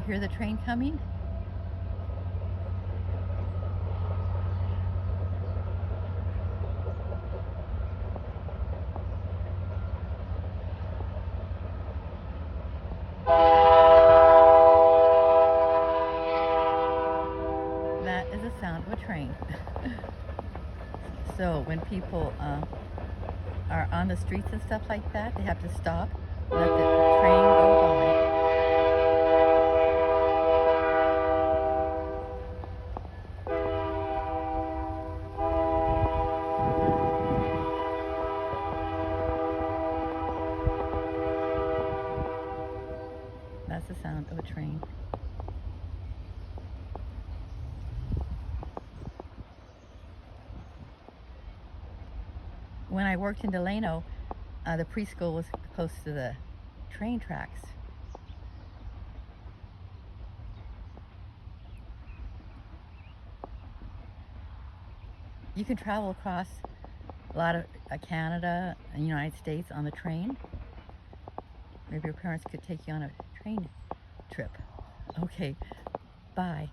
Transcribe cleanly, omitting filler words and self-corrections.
you hear the train coming? That is the sound of a train. So when people are on the streets and stuff like that, they have to stop, let the train go by. That's the sound of a train. When I worked in Delano, the preschool was close to the train tracks. You can travel across a lot of Canada and United States on the train. Maybe your parents could take you on a train trip. Okay, bye.